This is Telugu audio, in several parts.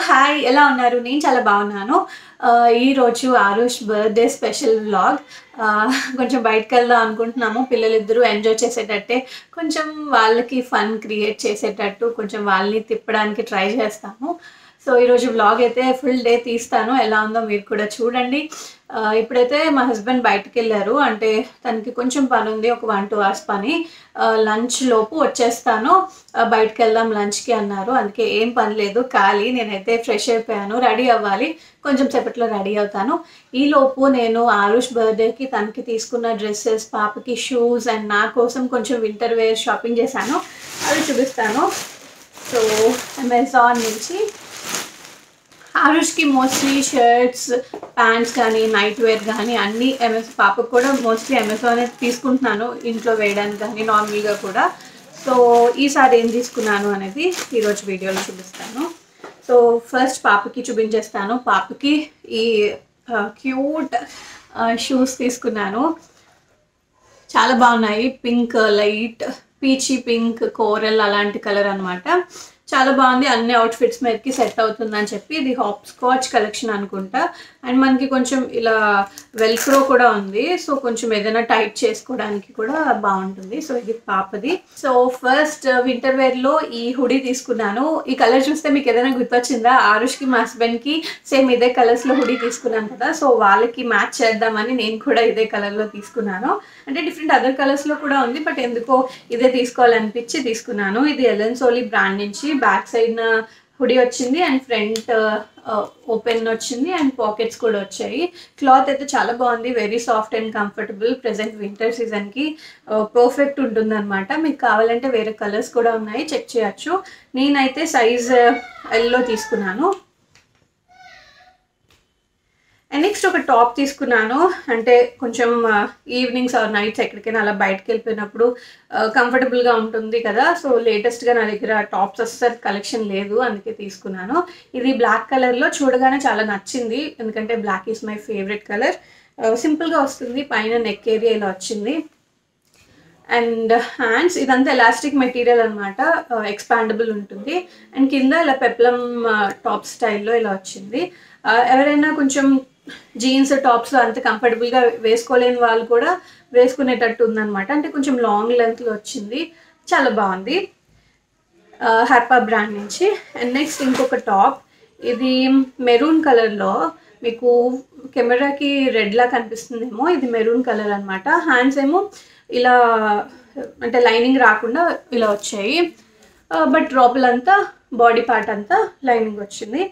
హాయ్ ఎలా ఉన్నారు? నేను చాలా బాగున్నాను. ఈరోజు ఆరుష్ బర్త్డే స్పెషల్ వ్లాగ్. కొంచెం బయటకు వెళ్దాం అనుకుంటున్నాము. పిల్లలిద్దరూ ఎంజాయ్ చేసేటట్టే కొంచెం వాళ్ళకి ఫన్ క్రియేట్ చేసేటట్టు కొంచెం వాళ్ళని తిప్పడానికి ట్రై చేస్తాము. సో ఈరోజు వ్లాగ్ అయితే ఫుల్ డే తీస్తాను. ఎలా ఉందో మీరు కూడా చూడండి. ఇప్పుడైతే మా హస్బెండ్ బయటకు వెళ్ళారు. అంటే తనకి కొంచెం పని ఉంది, ఒక 1-2 hours పని. లంచ్ లోపు వచ్చేస్తాను, బయటకు వెళ్దాం లంచ్కి అన్నారు. అందుకే ఏం పని లేదు, ఖాళీ. నేనైతే ఫ్రెష్ అయిపోయాను, రెడీ అవ్వాలి. కొంచెం సేపట్లో రెడీ అవుతాను. ఈలోపు నేను ఆరుష్ బర్త్డేకి తనకి తీసుకున్న డ్రెస్సెస్, పాపకి షూస్ అండ్ నా కోసం కొంచెం వింటర్ వేర్ షాపింగ్ చేశాను. అవి చూపిస్తాను. సో అమెజాన్ నుంచి ఆరుష్కి మోస్ట్లీ షర్ట్స్, ప్యాంట్స్ కానీ నైట్ వేర్ కానీ అన్నీ పాపకు కూడా మోస్ట్లీ అమెజానే తీసుకుంటున్నాను, ఇంట్లో వేయడానికి కానీ నార్మల్గా కూడా. సో ఈసారి ఏం తీసుకున్నాను అనేది ఈరోజు వీడియోలో చూపిస్తాను. సో ఫస్ట్ పాపకి చూపించేస్తాను. పాపకి ఈ క్యూట్ షూస్ తీసుకున్నాను. చాలా బాగున్నాయి. Pink, light peachy pink, coral అలాంటి కలర్ అనమాట. చాలా బాగుంది. అన్ని అవుట్ఫిట్స్ మీదకి సెట్ అవుతుందని చెప్పి ఇది హాప్ స్కాచ్ కలెక్షన్ అనుకుంటా. అండ్ మనకి కొంచెం ఇలా వెల్క్రో కూడా ఉంది. సో కొంచెం ఏదైనా టైట్ చేసుకోవడానికి కూడా బాగుంటుంది. సో ఇది పాపది. సో ఫస్ట్ వింటర్ వేర్లో ఈ హుడీ తీసుకున్నాను. ఈ కలర్ చూస్తే మీకు ఏదైనా గుర్తొచ్చిందా? ఆరుష్కి మా హస్బెండ్కి సేమ్ ఇదే కలర్స్లో హుడీ తీసుకున్నాను కదా. సో వాళ్ళకి మ్యాచ్ చేద్దామని నేను కూడా ఇదే కలర్లో తీసుకున్నాను. అంటే డిఫరెంట్ అదర్ కలర్స్లో కూడా ఉంది, బట్ ఎందుకో ఇదే తీసుకోవాలనిపించి తీసుకున్నాను. ఇది ఎలెన్ సోలీ బ్రాండ్ నుంచి. బ్యాక్ సైడ్ హుడీ వచ్చింది అండ్ ఫ్రంట్ ఓపెన్ వచ్చింది అండ్ పాకెట్స్ కూడా వచ్చాయి. క్లాత్ అయితే చాలా బాగుంది, very soft and comfortable. Present winter సీజన్కి పర్ఫెక్ట్ ఉంటుంది అనమాట. మీకు కావాలంటే వేరే కలర్స్ కూడా ఉన్నాయి, చెక్ చేయొచ్చు. నేనైతే సైజ్ ఎల్లో తీసుకున్నాను. అండ్ నెక్స్ట్ ఒక టాప్ తీసుకున్నాను. అంటే కొంచెం ఈవినింగ్స్ ఆర్ నైట్స్ ఎక్కడికైనా అలా బయటకు వెళ్ళిపోయినప్పుడు కంఫర్టబుల్గా ఉంటుంది కదా. సో లేటెస్ట్గా నా దగ్గర టాప్స్ అస్సలు కలెక్షన్ లేదు, అందుకే తీసుకున్నాను. ఇది బ్లాక్ కలర్లో చూడగానే చాలా నచ్చింది, ఎందుకంటే black is my favourite colour. సింపుల్గా వస్తుంది, పైన నెక్ ఏరియా ఇలా వచ్చింది. అండ్ హ్యాండ్స్ ఇదంతా ఎలాస్టిక్ మెటీరియల్ అనమాట, ఎక్స్పాండబుల్ ఉంటుంది. అండ్ కింద ఇలా పెప్లం టాప్ స్టైల్లో ఇలా వచ్చింది. ఎవరైనా కొంచెం జీన్స్ టాప్స్లో అంత కంఫర్టబుల్గా వేసుకోలేని వాళ్ళు కూడా వేసుకునేటట్టు ఉందన్నమాట. అంటే కొంచెం లాంగ్ లెంత్లో వచ్చింది, చాలా బాగుంది. హర్పా బ్రాండ్ నుంచి. అండ్ నెక్స్ట్ ఇంకొక టాప్, ఇది మెరూన్ కలర్లో, మీకు కెమెరాకి రెడ్లా కనిపిస్తుందేమో, ఇది మెరూన్ కలర్ అనమాట. హ్యాండ్స్ ఏమో ఇలా అంటే లైనింగ్ రాకుండా ఇలా వచ్చాయి, బట్ లోపలంతా బాడీ పార్ట్ అంతా లైనింగ్ వచ్చింది.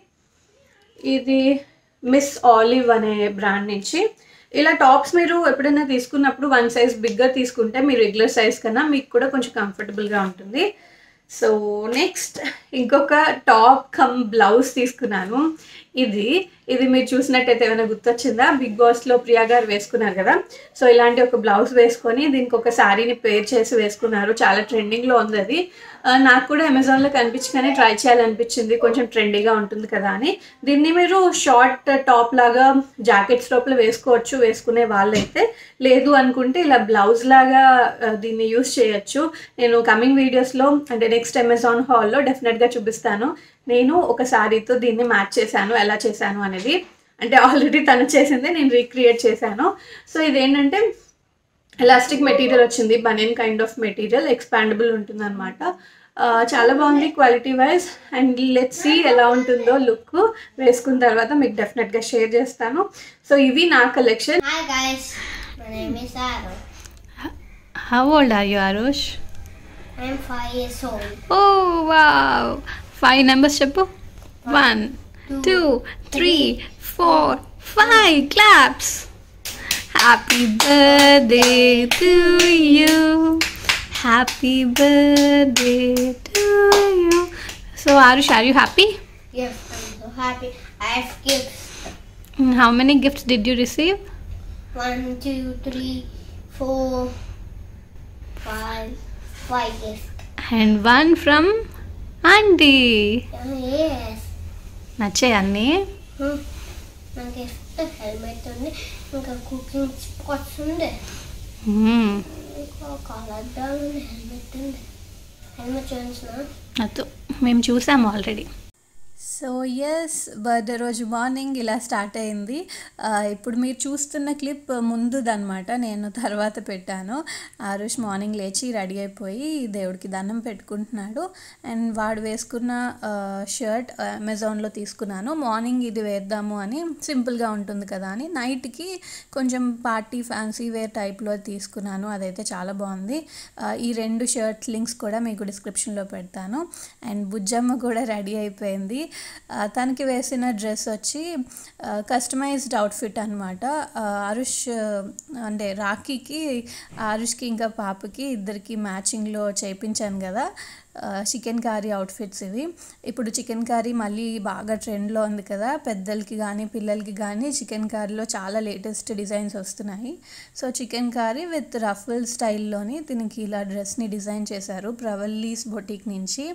ఇది మిస్ ఆలివ్ అనే బ్రాండ్ నుంచి. ఇలా టాప్స్ మీరు ఎప్పుడైనా తీసుకున్నప్పుడు 1 size బిగ్గా తీసుకుంటే మీ రెగ్యులర్ సైజ్ కన్నా మీకు కూడా కొంచెం కంఫర్టబుల్గా ఉంటుంది. సో నెక్స్ట్ ఇంకొక టాప్ కమ్ బ్లౌజ్ తీసుకున్నాను. ఇది మీరు చూసినట్టయితే ఏమైనా గుర్తొచ్చిందా? బిగ్ బాస్లో ప్రియా గారు వేసుకున్నారు కదా. సో ఇలాంటి ఒక బ్లౌజ్ వేసుకొని దీనికి ఒక శారీని పేర్ చేసి వేసుకున్నారు. చాలా ట్రెండింగ్లో ఉంది అది. నాకు కూడా అమెజాన్లో కనిపించగానే ట్రై చేయాలనిపించింది, కొంచెం ట్రెండీగా ఉంటుంది కదా అని. దీన్ని మీరు షార్ట్ టాప్ లాగా జాకెట్స్ లోపల వేసుకోవచ్చు, వేసుకునే వాళ్ళైతే. లేదు అనుకుంటే ఇలా బ్లౌజ్ లాగా దీన్ని యూస్ చేయొచ్చు. నేను కమింగ్ వీడియోస్లో అంటే నెక్స్ట్ అమెజాన్ హాల్లో డెఫినెట్గా చూపిస్తాను. నేను ఒక శారీతో దీన్ని మ్యాచ్ చేశాను, ఎలా చేశాను అనేది. అంటే ఆల్రెడీ తను చేసిందే నేను రీక్రియేట్ చేశాను. సో ఇదేంటంటే ఎలాస్టిక్ మెటీరియల్ వచ్చింది, banian kind of material, expandable ఉంటుంది అనమాట. చాలా బాగుంది quality wise. And let's see ఎలా ఉంటుందో లుక్. వేసుకున్న తర్వాత మీకు డెఫినెట్గా షేర్ చేస్తాను. సో ఇవి నా collection. Hi guys, my name is Arush. How old are you, Arush? I'm 5 years old. Oh wow! 5 numbers చెప్పు. 1 2 3 4 5 claps. Happy birthday to you. Happy birthday to you. So Arush, are you happy? Yes, I'm so happy. I have gifts. How many gifts did you receive? 1, 2, 3, 4, 5 gifts. And one from auntie. Yes. నచ్చాయి అన్నీ? నా గిఫ్ట్ హెల్మెట్ ఉంది, ఇంకా కుకింగ్ స్పాట్స్ ఉంది, ఇంకా కలర్ ఉంది, హెల్మెట్ ఉంది. హెల్మెట్ చూసిన అదో మేము చూసాము ఆల్రెడీ. సో సో ఎస్ బర్త్డే రోజు మార్నింగ్ ఇలా స్టార్ట్ అయింది. ఇప్పుడు మీరు చూస్తున్న క్లిప్ ముందుదనమాట, నేను తర్వాత పెట్టాను. ఆరుష్ మార్నింగ్ లేచి రెడీ అయిపోయి దేవుడికి దండం పెట్టుకుంటున్నాడు. అండ్ వాడు వేసుకున్న షర్ట్ అమెజాన్లో తీసుకున్నాను. మార్నింగ్ ఇది వేద్దాము అని, సింపుల్గా ఉంటుంది కదా అని. నైట్కి కొంచెం పార్టీ ఫ్యాన్సీ వేర్ టైప్లో తీసుకున్నాను, అదైతే చాలా బాగుంది. ఈ 2 షర్ట్ లింక్స్ కూడా మీకు డిస్క్రిప్షన్లో పెడతాను. అండ్ బుజ్జమ్మ కూడా రెడీ అయిపోయింది. తనకి వేసిన డ్రెస్ వచ్చి కస్టమైజ్డ్ అవుట్ఫిట్ అనమాట. ఆరుష్ అంటే రాఖీకి ఆరుష్కి ఇంకా పాపకి ఇద్దరికి మ్యాచింగ్లో చేయించాను కదా చికెన్ కర్రీ అవుట్ఫిట్స్ ఇవి. ఇప్పుడు చికెన్ కర్రీ మళ్ళీ బాగా ట్రెండ్లో ఉంది కదా, పెద్దలకి కానీ పిల్లలకి కానీ చికెన్ కర్రీలో చాలా లేటెస్ట్ డిజైన్స్ వస్తున్నాయి. So chicken curry with ruffle స్టైల్లోని దీనికి ఇలా డ్రెస్ని డిజైన్ చేశారు ప్రవల్లీస్ బొటిక్ నుంచి.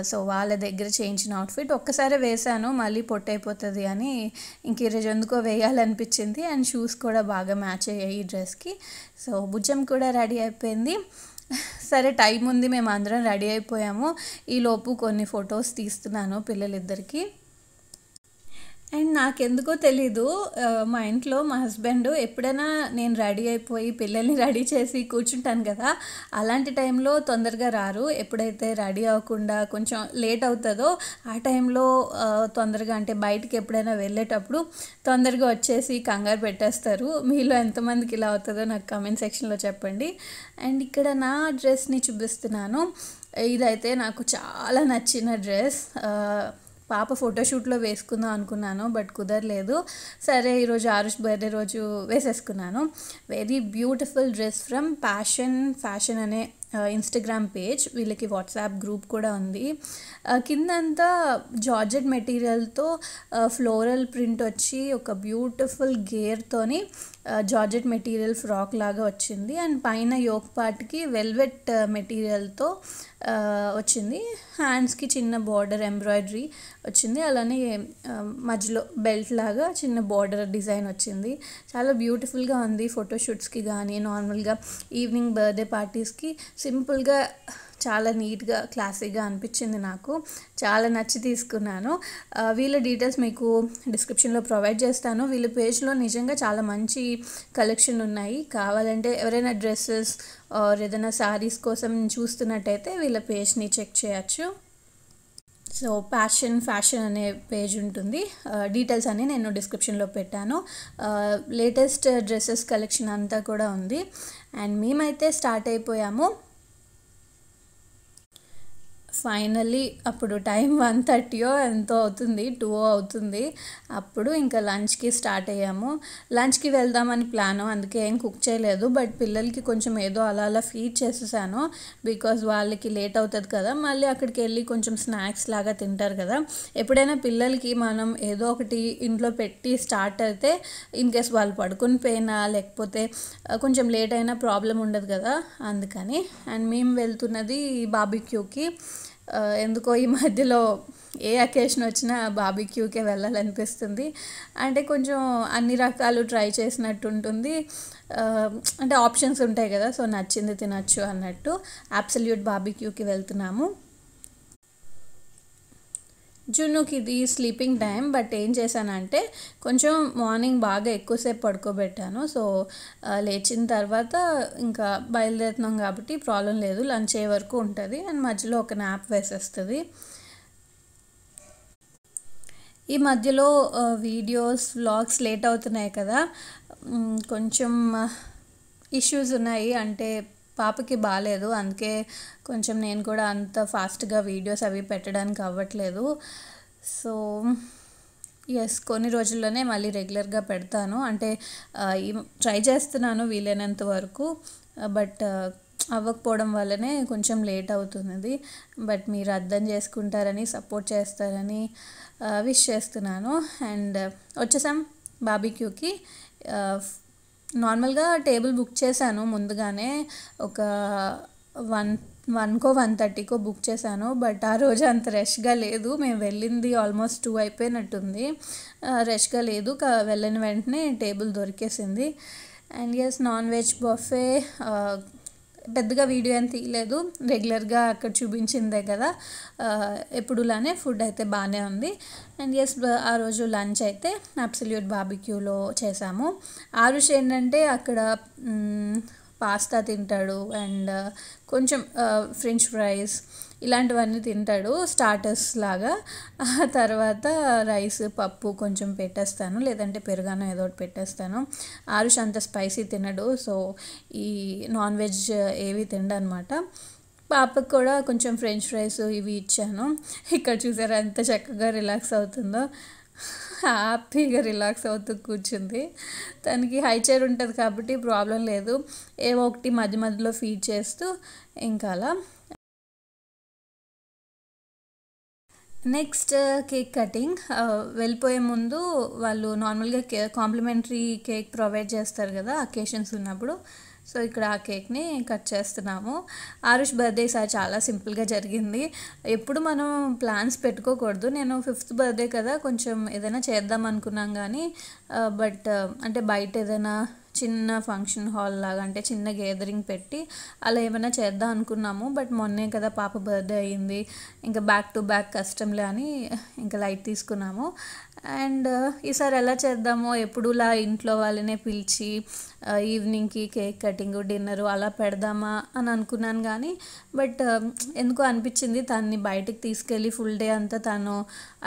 సో వాళ్ళ దగ్గర చేయించిన అవుట్ఫిట్ ఒక్కసారి వేశాను, మళ్ళీ పొట్టయిపోతుంది అని ఇంక ఈరోజు ఎందుకో వేయాలనిపించింది. అండ్ షూస్ కూడా బాగా మ్యాచ్ అయ్యాయి ఈ డ్రెస్కి. సో భుజం కూడా రెడీ అయిపోయింది. సరే టైం ఉంది, మేము అందరం రెడీ అయిపోయాము. ఈలోపు కొన్ని ఫొటోస్ తీస్తున్నాను పిల్లలిద్దరికి. అండ్ నాకెందుకో తెలీదు, మా ఇంట్లో మా హస్బెండ్ ఎప్పుడైనా నేను రెడీ అయిపోయి పిల్లల్ని రెడీ చేసి కూర్చుంటాను కదా, అలాంటి టైంలో తొందరగా రారు. ఎప్పుడైతే రెడీ అవ్వకుండా కొంచెం లేట్ అవుతుందో ఆ టైంలో తొందరగా, అంటే బయటికి ఎప్పుడైనా వెళ్ళేటప్పుడు తొందరగా వచ్చేసి కంగారు పెట్టేస్తారు. మీలో ఎంతమందికి ఇలా అవుతుందో నాకు కామెంట్ సెక్షన్లో చెప్పండి. అండ్ ఇక్కడ నా డ్రెస్ని చూపిస్తున్నాను. ఇదైతే నాకు చాలా నచ్చిన డ్రెస్. పాప ఫోటోషూట్లో వేసుకుందాం అనుకున్నాను, బట్ కుదరలేదు. సరే ఈరోజు ఆరుష్ బర్త్డే రోజు వేసేసుకున్నాను. Very beautiful dress from fashion అనే ఇన్స్టాగ్రామ్ పేజ్. వీళ్ళకి వాట్సాప్ గ్రూప్ కూడా ఉంది. కిందంతా జార్జెట్ మెటీరియల్తో ఫ్లోరల్ ప్రింట్ వచ్చి ఒక బ్యూటిఫుల్ గేర్తోని జార్జెట్ మెటీరియల్ ఫ్రాక్ లాగా వచ్చింది. అండ్ పైన యోక్ పార్ట్కి వెల్వెట్ మెటీరియల్తో వచ్చింది. హ్యాండ్స్కి చిన్న బార్డర్ ఎంబ్రాయిడరీ వచ్చింది. అలానే మధ్యలో బెల్ట్ లాగా చిన్న బార్డర్ డిజైన్ వచ్చింది. చాలా బ్యూటిఫుల్గా ఉంది. ఫోటోషూట్స్కి కానీ నార్మల్గా ఈవినింగ్ బర్త్డే పార్టీస్కి సింపుల్గా చాలా నీట్గా క్లాసీగా అనిపించింది. నాకు చాలా నచ్చి తీసుకున్నాను. వీళ్ళ డీటెయిల్స్ మీకు డిస్క్రిప్షన్లో ప్రొవైడ్ చేస్తాను. వీళ్ళ పేజ్లో నిజంగా చాలా మంచి కలెక్షన్ ఉన్నాయి. కావాలంటే ఎవరైనా డ్రెస్సెస్ ఏదైనా శారీస్ కోసం చూస్తున్నట్టయితే వీళ్ళ పేజ్ని చెక్ చేయొచ్చు. సో ఫ్యాషన్ అనే పేజ్ ఉంటుంది. డీటెయిల్స్ అన్నీ నేను డిస్క్రిప్షన్లో పెట్టాను. లేటెస్ట్ డ్రెస్సెస్ కలెక్షన్ అంతా కూడా ఉంది. అండ్ మేమైతే స్టార్ట్ అయిపోయాము. ఫైనల్లీ అప్పుడు టైం 1:30 ఎంతో అవుతుంది, 2 అవుతుంది. అప్పుడు ఇంకా లంచ్కి స్టార్ట్ అయ్యాము. లంచ్కి వెళ్దామని ప్లాను, అందుకే ఏం కుక్ చేయలేదు. బట్ పిల్లలకి కొంచెం ఏదో అలా ఫీడ్ చేసేసాను, బికాజ్ వాళ్ళకి లేట్ అవుతుంది కదా. మళ్ళీ అక్కడికి వెళ్ళి కొంచెం స్నాక్స్ లాగా తింటారు కదా. ఎప్పుడైనా పిల్లలకి మనం ఏదో ఒకటి ఇంట్లో పెట్టి స్టార్ట్ అయితే ఇన్ కేస్ వాళ్ళు పడుకుని పోయినా లేకపోతే కొంచెం లేట్ అయినా ప్రాబ్లం ఉండదు కదా, అందుకని. అండ్ మేము వెళ్తున్నది బార్బిక్యూకి. ఎందుకో ఈ మధ్యలో ఏ అకేషన్ వచ్చినా బార్బిక్యూకే వెళ్ళాలనిపిస్తుంది. అంటే కొంచెం అన్ని రకాలు ట్రై చేసినట్టు ఉంటుంది. అంటే ఆప్షన్స్ ఉంటాయి కదా, సో నచ్చింది తినచ్చు అన్నట్టు. అబ్సల్యూట్ బార్బిక్యూకి వెళ్తున్నాము. జున్నుకి ఇది స్లీపింగ్ టైం, బట్ ఏం చేశానంటే కొంచెం మార్నింగ్ బాగా ఎక్కువసేపు పడుకోబెట్టాను. సో లేచిన తర్వాత ఇంకా బయలుదేరుతున్నాం కాబట్టి ప్రాబ్లం లేదు, లంచ్ అయ్యే వరకు ఉంటుంది. అండ్ మధ్యలో ఒక నాప్ వేసేస్తుంది. ఈ మధ్యలో వీడియోస్ వ్లాగ్స్ లేట్ అవుతున్నాయి కదా, కొంచెం ఇష్యూస్ ఉన్నాయి. అంటే పాపకి బాగాలేదు, అందుకే కొంచెం నేను కూడా అంత ఫాస్ట్గా వీడియోస్ అవి పెట్టడానికి అవ్వట్లేదు. సో కొన్ని రోజుల్లోనే మళ్ళీ రెగ్యులర్గా పెడతాను. అంటే ట్రై చేస్తున్నాను వీలైనంత వరకు, బట్ అవ్వకపోవడం వల్లనే కొంచెం లేట్ అవుతున్నది. బట్ మీరు అర్థం చేసుకుంటారని, సపోర్ట్ చేస్తారని విష్ చేస్తున్నాను. అండ్ వచ్చేసాం బార్బిక్యూకి. నార్మల్గా టేబుల్ బుక్ చేశాను ముందుగానే, ఒక 1కో 1:30కో బుక్ చేశాను. బట్ ఆ రోజు అంత రష్గా లేదు. మేము వెళ్ళింది ఆల్మోస్ట్ 2 అయిపోయినట్టుంది. రష్గా లేదు, వెళ్ళిన వెంటనే టేబుల్ దొరికేసింది. అండ్ నాన్ వెజ్ బఫే పెద్దగా వీడియో ఏం తీయలేదు, రెగ్యులర్గా అక్కడ చూపించిందే కదా, ఎప్పుడులానే ఫుడ్ అయితే బాగానే ఉంది. అండ్ ఎస్, ఆ రోజు లంచ్ అయితే అబ్సల్యూట్ బార్బిక్యూలో చేసాము. ఆరుష్ ఏంటంటే అక్కడ పాస్తా తింటాడు అండ్ కొంచెం ఫ్రెంచ్ ఫ్రైస్ ఇలాంటివన్నీ తింటాడు స్టార్టర్స్ లాగా. ఆ తర్వాత రైస్ పప్పు కొంచెం పెట్టేస్తాను, లేదంటే పెరుగన్నం ఏదో ఒకటి పెట్టేస్తాను. ఆరుష్ అంత స్పైసీ తినడు, సో ఈ నాన్ వెజ్ ఏవి తినడనమాట. పాపకు కూడా కొంచెం ఫ్రెంచ్ ఫ్రైస్ ఇవి ఇచ్చాను. ఇక్కడ చూసారా ఎంత చక్కగా రిలాక్స్ అవుతుందో, హ్యాపీగా రిలాక్స్ అవుతూ కూర్చుంది. తనకి హై చైర్ ఉంటుంది కాబట్టి ప్రాబ్లం లేదు, ఏవో ఒకటి మధ్య మధ్యలో ఫీడ్ చేస్తూ ఇంకా అలా. Next cake cutting. వెళ్ళిపోయే ముందు వాళ్ళు నార్మల్గా కాంప్లిమెంటరీ కేక్ ప్రొవైడ్ చేస్తారు కదా అకేషన్స్ ఉన్నప్పుడు. సో ఇక్కడ ఆ కేక్ని కట్ చేస్తున్నాము. ఆరుష్ బర్త్డే ఈసారి చాలా సింపుల్గా జరిగింది. ఎప్పుడు మనం ప్లాన్స్ పెట్టుకోకూడదు. నేను 5th బర్త్డే కదా కొంచెం ఏదైనా చేద్దాం అనుకున్నాం కానీ బట్ అంటే బయట ఏదైనా చిన్న ఫంక్షన్ హాల్ లాగా అంటే చిన్న గ్యాదరింగ్ పెట్టి అలా ఏమైనా చేద్దాం అనుకున్నాము. బట్ మొన్నే కదా పాప బర్త్డే అయ్యింది, ఇంకా బ్యాక్ టు బ్యాక్ కష్టంలే అని ఇంకా లైట్ తీసుకున్నాము. అండ్ ఈసారి ఎలా చేద్దామో, ఎప్పుడులా ఇంట్లో వాళ్ళనే పిలిచి ఈవినింగ్కి కేక్ కటింగ్ డిన్నరు అలా పెడదామా అని అనుకున్నాను కానీ బట్ ఎందుకో అనిపించింది తన్ని బయటికి తీసుకెళ్ళి ఫుల్ డే అంతా తను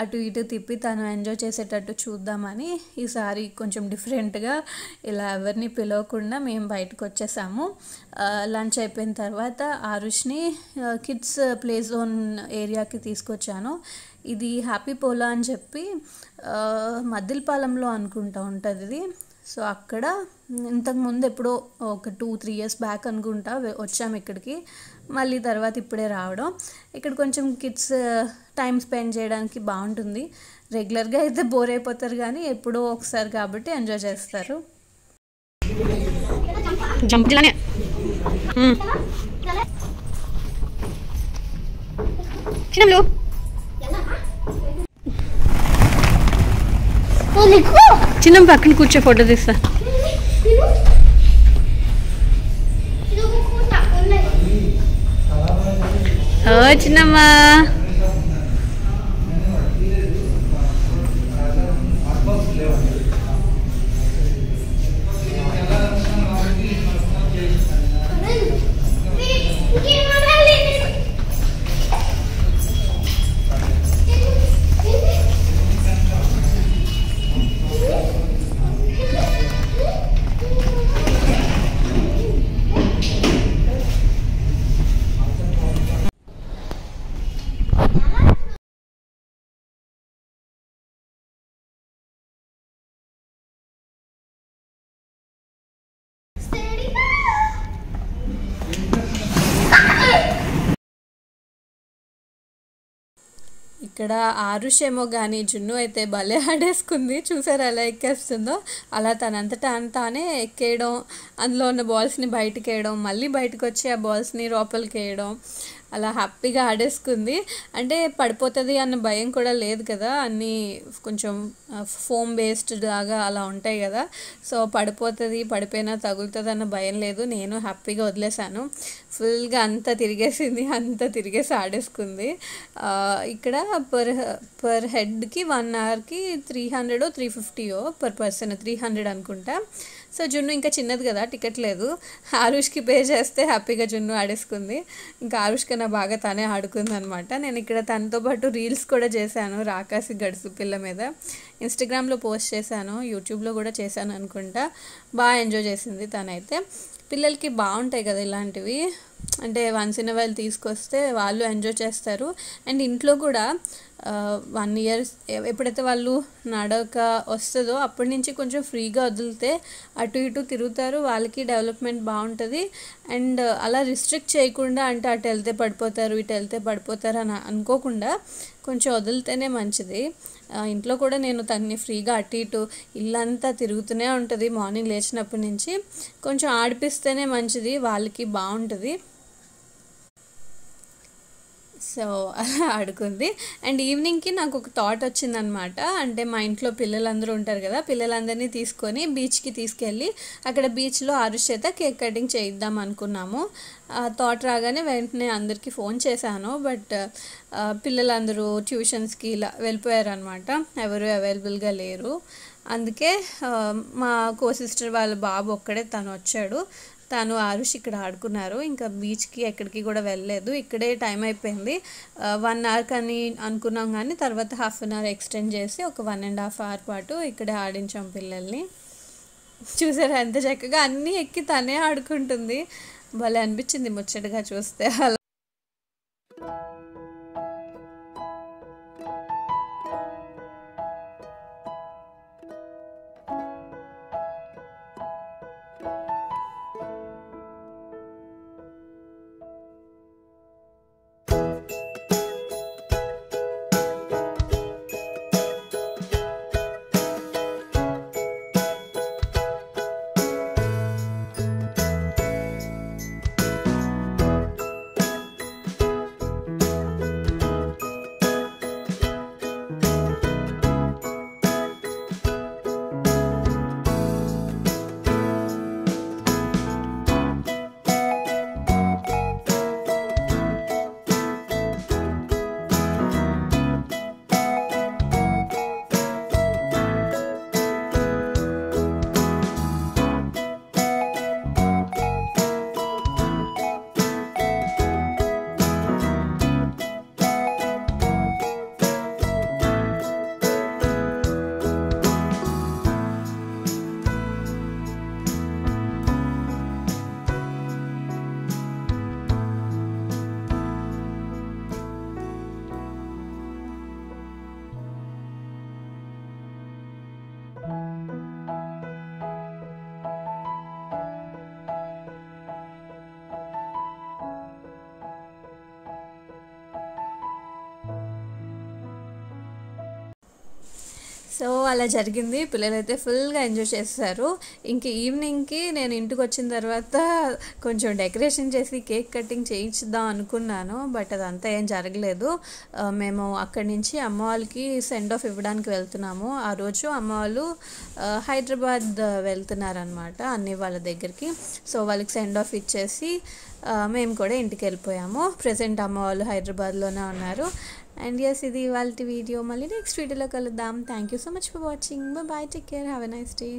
అటు ఇటు తిప్పి తను ఎంజాయ్ చేసేటట్టు చూద్దామని ఈసారి కొంచెం డిఫరెంట్గా ఇలా ఎవరిని పిలవకుండా మేము బయటకు వచ్చేసాము. లంచ్ అయిపోయిన తర్వాత ఆరుష్ని కిడ్స్ ప్లే జోన్ ఏరియాకి తీసుకొచ్చాను. ఇది హ్యాపీ పోలా అని చెప్పి మద్దిలపాలెంలో అనుకుంటా ఉంటుంది ఇది. సో అక్కడ ఇంతకుముందు ఎప్పుడో ఒక 2-3 years బ్యాక్ అనుకుంటా వచ్చాము ఇక్కడికి, మళ్ళీ తర్వాత ఇప్పుడే రావడం. ఇక్కడ కొంచెం కిడ్స్ టైం స్పెండ్ చేయడానికి బాగుంటుంది. రెగ్యులర్గా అయితే బోర్ అయిపోతారు కానీ ఎప్పుడో ఒకసారి కాబట్టి ఎంజాయ్ చేస్తారు. చిన్న పక్కన కూర్చో ఫోటో తీస్తా. ఓ చిన్నమ్మా, ఇక్కడ ఆరుష్ ఏమో కానీ జున్ను అయితే భలే ఆడేసుకుంది. చూసారు ఎలా ఎక్కేస్తుందో, అలా తనంతటా తానే ఎక్కేయడం, అందులో ఉన్న బాల్స్ని బయటకు వేయడం, మళ్ళీ బయటకు వచ్చి ఆ బాల్స్ని లోపలికి వేయడం, అలా హ్యాపీగా ఆడేసుకుంది. అంటే పడిపోతుంది అన్న భయం కూడా లేదు కదా, అన్నీ కొంచెం ఫోమ్ బేస్డ్ లాగా అలా ఉంటాయి కదా, సో పడిపోతుంది పడిపోయినా తగులుతుంది అన్న భయం లేదు. నేను హ్యాపీగా వదిలేసాను. ఫుల్గా అంతా తిరిగేసింది, అంతా తిరిగేసి ఆడేసుకుంది. ఇక్కడ పర్ హెడ్కి 1 hourకి 300-350 పర్ పర్సన్, 300 అనుకుంటా. సో జున్ను ఇంకా చిన్నది కదా, టికెట్ లేదు. ఆరుష్కి పే చేస్తే హ్యాపీగా జున్ను ఆడేసుకుంది. ఇంకా ఆరుష్ కన్నా బాగా తనే ఆడుకుంది అనమాట. నేను ఇక్కడ తనతో పాటు రీల్స్ కూడా చేశాను రాకాసి గడుసు పిల్ల మీద. ఇన్స్టాగ్రామ్లో పోస్ట్ చేశాను, యూట్యూబ్లో కూడా చేశాను అనుకుంటా. బాగా ఎంజాయ్ చేసింది తనైతే. పిల్లలకి బాగుంటాయి కదా ఇలాంటివి, అంటే వన్స్ ఇన్ వైల్ తీసుకొస్తే వాళ్ళు ఎంజాయ్ చేస్తారు. అండ్ ఇంట్లో కూడా 1 year ఎప్పుడైతే వాళ్ళు నడక వస్తుందో అప్పటి నుంచి కొంచెం ఫ్రీగా వదిలితే అటు ఇటు తిరుగుతారు, వాళ్ళకి డెవలప్మెంట్ బాగుంటుంది. అండ్ అలా రిస్ట్రిక్ట్ చేయకుండా, అంటే అటు వెళ్తే పడిపోతారు ఇటు వెళ్తే పడిపోతారు అని అనుకోకుండా కొంచెం వదిలితేనే మంచిది. ఇంట్లో కూడా నేను తన్ని ఫ్రీగా అటు ఇటు ఇల్లంతా తిరుగుతూనే ఉంటుంది మార్నింగ్ లేచినప్పటి నుంచి. కొంచెం ఆడిపిస్తేనే మంచిది, వాళ్ళకి బాగుంటుంది. సో అలా ఆడుకుంది. అండ్ ఈవినింగ్కి నాకు ఒక థాట్ వచ్చిందనమాట. అంటే మా ఇంట్లో పిల్లలందరూ ఉంటారు కదా, పిల్లలందరినీ తీసుకొని బీచ్కి తీసుకెళ్ళి అక్కడ బీచ్లో ఆరుష్ చేత కేక్ కటింగ్ చేయిద్దాం అనుకున్నాము. థాట్ రాగానే వెంటనే అందరికీ ఫోన్ చేశాను. బట్ పిల్లలందరూ ట్యూషన్స్కి ఇలా వెళ్ళిపోయారనమాట, ఎవరు అవైలబుల్గా లేరు. అందుకే మా కో సిస్టర్ వాళ్ళ బాబు ఒక్కడే తను వచ్చాడు. తను ఆరుష్ ఇక్కడ ఆడుకున్నారు. ఇంకా బీచ్కి ఎక్కడికి కూడా వెళ్ళలేదు. ఇక్కడే టైం అయిపోయింది. 1 hour అని అనుకున్నాం, కానీ తర్వాత 1/2 hour ఎక్స్టెండ్ చేసి ఒక 1.5 hour పాటు ఇక్కడే ఆడించాం పిల్లల్ని. చూసారా ఎంత చక్కగా అన్నీ ఎక్కి తనే ఆడుకుంటుంది. భలే అనిపించింది ముచ్చటగా చూస్తే. అలా సో అలా జరిగింది. పిల్లలైతే ఫుల్గా ఎంజాయ్ చేశారు. ఇంక ఈవినింగ్కి నేను ఇంటికి వచ్చిన తర్వాత కొంచెం డెకరేషన్ చేసి కేక్ కటింగ్ చేయించుదాం అనుకున్నాను. బట్ అదంతా ఏం జరగలేదు. మేము అక్కడి నుంచి అమ్మ వాళ్ళకి సెండ్ ఆఫ్ ఇవ్వడానికి వెళ్తున్నాము. ఆ రోజు అమ్మ వాళ్ళు హైదరాబాద్ వెళ్తున్నారనమాట అన్ని వాళ్ళ దగ్గరికి. సో వాళ్ళకి సెండ్ ఆఫ్ ఇచ్చేసి మేము కూడా ఇంటికి వెళ్ళిపోయాము. ప్రజెంట్ అమ్మ వాళ్ళు హైదరాబాద్లోనే ఉన్నారు. అండ్ ఎస్, ఇది ఇవాళ వీడియో. మళ్ళీ నెక్స్ట్ వీడియోలో కలుద్దాం. Thank you so much for watching. Bye, take care, have a nice day.